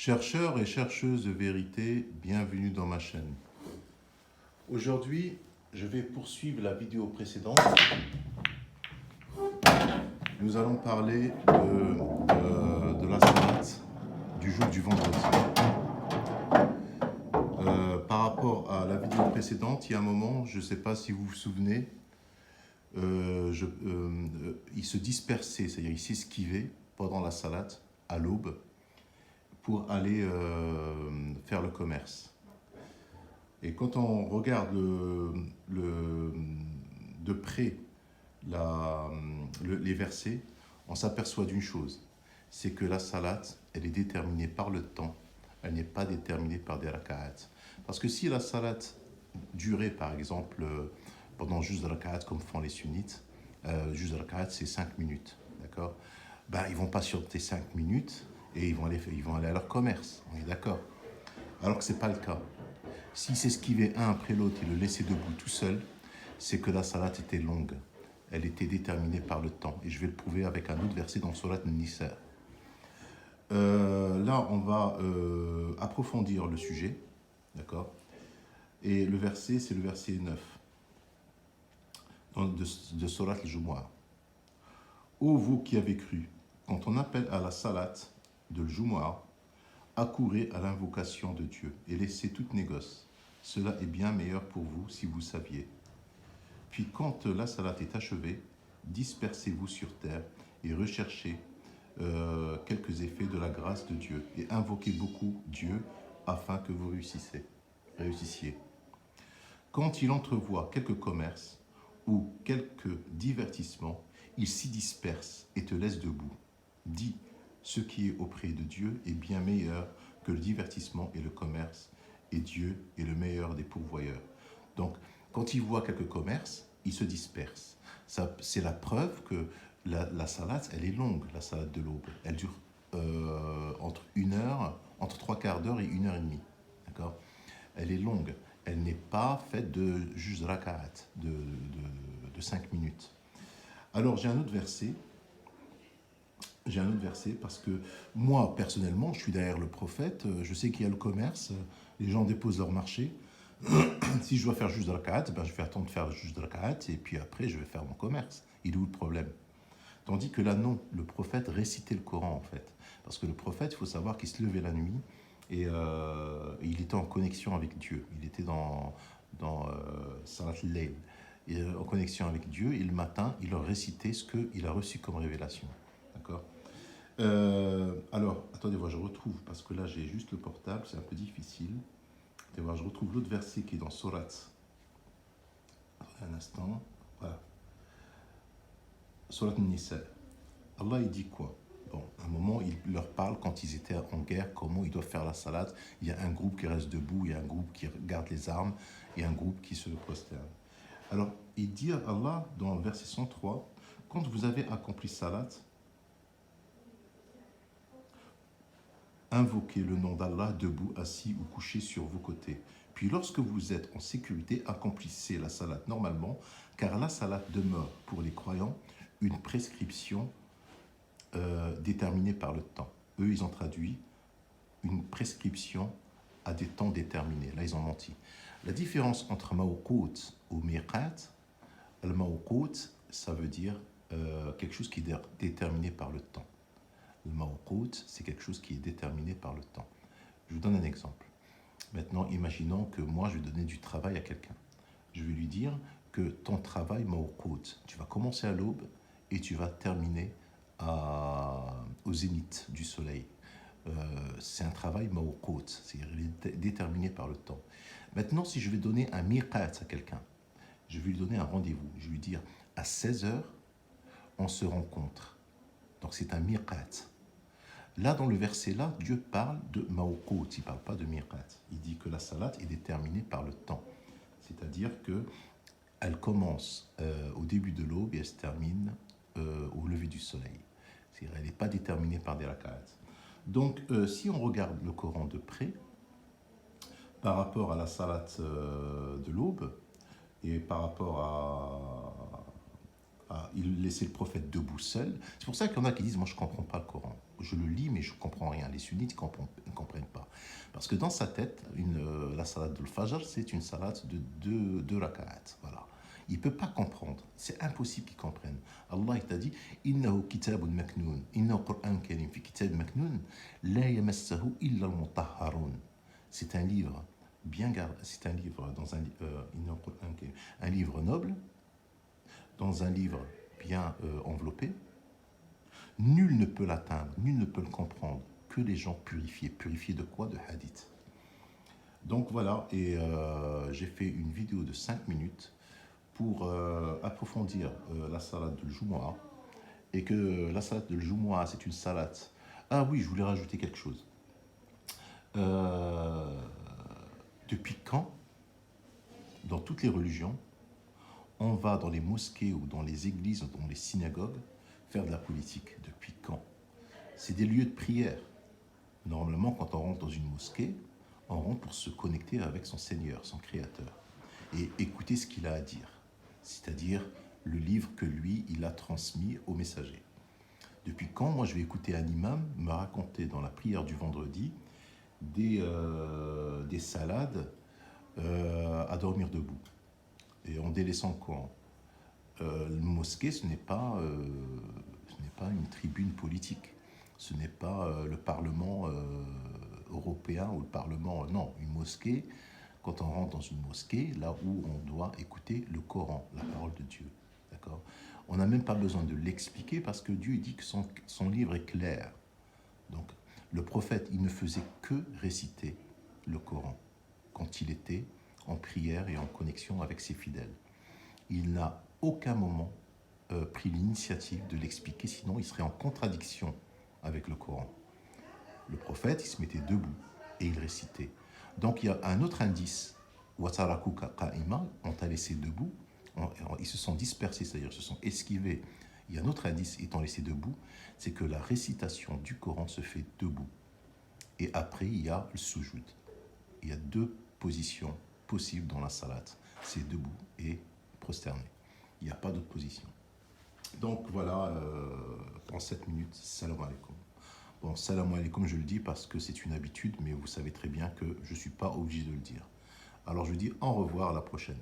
Chercheurs et chercheuses de vérité, bienvenue dans ma chaîne. Aujourd'hui, je vais poursuivre la vidéo précédente. Nous allons parler de la salat du jour du vendredi. Par rapport à la vidéo précédente, il y a un moment, je ne sais pas si vous vous souvenez, il se dispersait, c'est-à-dire il s'esquivait pendant la salat à l'aube pour aller faire le commerce. Et quand on regarde de près les versets, on s'aperçoit d'une chose, c'est que la salat, elle est déterminée par le temps, elle n'est pas déterminée par des raka'at. Parce que si la salat durait par exemple pendant juste raka'at comme font les sunnites, juste raka'at c'est 5 minutes, d'accord? Ben, ils ne vont pas surter 5 minutes et ils vont aller à leur commerce, on est d'accord? Alors que ce n'est pas le cas. S'ils s'esquivaient un après l'autre et le laissaient debout tout seul, c'est que la salat était longue. Elle était déterminée par le temps. Et je vais le prouver avec un autre verset dans Surat An-Nisa. Là, on va approfondir le sujet. D'accord? Et le verset, c'est le verset 9 de Surat Al-Jumu'ah. Ô vous qui avez cru, quand on appelle à la salat de Jumu'ah, accourez à l'invocation de Dieu et laissez toute négoce. Cela est bien meilleur pour vous si vous saviez. Puis quand la salat est achevée, dispersez-vous sur terre et recherchez quelques effets de la grâce de Dieu et invoquez beaucoup Dieu afin que vous réussissiez. Quand il entrevoit quelques commerces ou quelques divertissements, il s'y disperse et te laisse debout. Dis, ce qui est auprès de Dieu est bien meilleur que le divertissement et le commerce, et Dieu est le meilleur des pourvoyeurs. Donc, quand il voit quelques commerces, il se disperse. C'est la preuve que la salade, elle est longue, la salade de l'aube. Elle dure entre 1 heure, entre 3/4 d'heure et 1 heure et demie. D'accord? Elle est longue. Elle n'est pas faite de juste raka'at, de 5 minutes. Alors, j'ai un autre verset parce que moi, personnellement, je suis derrière le prophète, je sais qu'il y a le commerce, les gens déposent leur marché. Si je dois faire juste de raka'at, ben je vais attendre de faire juste de raka'at et puis après je vais faire mon commerce. Il est où le problème? Tandis que là, non, le prophète récitait le Coran en fait. Parce que le prophète, il faut savoir qu'il se levait la nuit et il était en connexion avec Dieu. Il était dans Salat al-Layl, en connexion avec Dieu, et le matin, il leur récitait ce qu'il a reçu comme révélation. D'accord? Alors, attendez, voir, je retrouve, parce que là j'ai juste le portable, c'est un peu difficile. Attendez, voir, je retrouve l'autre verset qui est dans Surat. Un instant, voilà. Surat An-Nisa. Allah, il dit quoi? Bon, à un moment, il leur parle quand ils étaient en guerre, comment ils doivent faire la salade. Il y a un groupe qui reste debout, il y a un groupe qui garde les armes, et un groupe qui se prosterne. Alors, il dit à Allah, dans le verset 103, quand vous avez accompli salat, invoquez le nom d'Allah debout, assis ou couché sur vos côtés. Puis lorsque vous êtes en sécurité, accomplissez la salat normalement, car la salat demeure pour les croyants une prescription déterminée par le temps. Eux, ils ont traduit une prescription à des temps déterminés. Là, ils ont menti. La différence entre mawqut ou miqat, le mawqut, ça veut dire quelque chose qui est déterminé par le temps. Le mawqut, c'est quelque chose qui est déterminé par le temps. Je vous donne un exemple. Maintenant, imaginons que moi, je vais donner du travail à quelqu'un. Je vais lui dire que ton travail mawqut, tu vas commencer à l'aube et tu vas terminer au zénith du soleil. C'est un travail mawqut, c'est déterminé par le temps. Maintenant, si je vais donner un miqat à quelqu'un, je vais lui donner un rendez-vous. Je vais lui dire, à 16 heures, on se rencontre. Donc c'est un miqat. Là, dans le verset-là, Dieu parle de mawqut, il ne parle pas de miqat. Il dit que la salat est déterminée par le temps. C'est-à-dire qu'elle commence au début de l'aube et elle se termine au lever du soleil. C'est-à-dire qu'elle n'est pas déterminée par des raka'at. Donc, si on regarde le Coran de près, par rapport à la salat de l'aube, et par rapport il laissait le prophète debout seul. C'est pour ça qu'il y en a qui disent, moi je ne comprends pas le Coran. Je le lis, mais je ne comprends rien. Les sunnites ne ne comprennent pas. Parce que dans sa tête, la salade de Fajr, c'est une salade de deux rak'at. Voilà. Il ne peut pas comprendre. C'est impossible qu'il comprenne. Allah t'a dit Innahu kitabun maknoun. Innahu Qur'an karim fi kitab maknoun. La yamassahu illa al-mutahharun. C'est un livre bien gardé. C'est un livre dans un livre noble, dans un livre bien enveloppé. Nul ne peut l'atteindre, nul ne peut le comprendre, que les gens purifiés. Purifiés de quoi? De hadith. Donc voilà, et j'ai fait une vidéo de 5 minutes pour approfondir la salade de Jumu'ah, et que la salade de Jumu'ah, c'est une salade. Ah oui, je voulais rajouter quelque chose. Depuis quand, dans toutes les religions, on va dans les mosquées ou dans les églises, ou dans les synagogues, faire de la politique? Depuis quand? C'est des lieux de prière. Normalement, quand on rentre dans une mosquée, on rentre pour se connecter avec son Seigneur, son Créateur, et écouter ce qu'il a à dire, c'est-à-dire le livre que lui, il a transmis au messager. Depuis quand, moi, je vais écouter un imam me raconter dans la prière du vendredi des salades à dormir debout, et en délaissant le Coran? Une mosquée, ce n'est pas une tribune politique. Ce n'est pas le Parlement européen ou le Parlement... Non, une mosquée, quand on rentre dans une mosquée, là où on doit écouter le Coran, la parole de Dieu. D'accord? On n'a même pas besoin de l'expliquer parce que Dieu dit que son livre est clair. Donc, le prophète, il ne faisait que réciter le Coran quand il était en prière et en connexion avec ses fidèles. Il n'a aucun moment pris l'initiative de l'expliquer, sinon il serait en contradiction avec le Coran. Le prophète, il se mettait debout et il récitait. Donc il y a un autre indice. Wataraku qa'ima, on t'a laissé debout, ils se sont dispersés, c'est-à-dire ils se sont esquivés. Il y a un autre indice étant laissé debout, c'est que la récitation du Coran se fait debout. Et après, il y a le sujoud. Il y a deux positions possibles dans la salat. C'est debout et prosterné. Il n'y a pas d'autre position. Donc voilà, en 7 minutes, salam alaikum. Bon, salam alaikum, je le dis parce que c'est une habitude, mais vous savez très bien que je ne suis pas obligé de le dire. Alors je dis au revoir à la prochaine.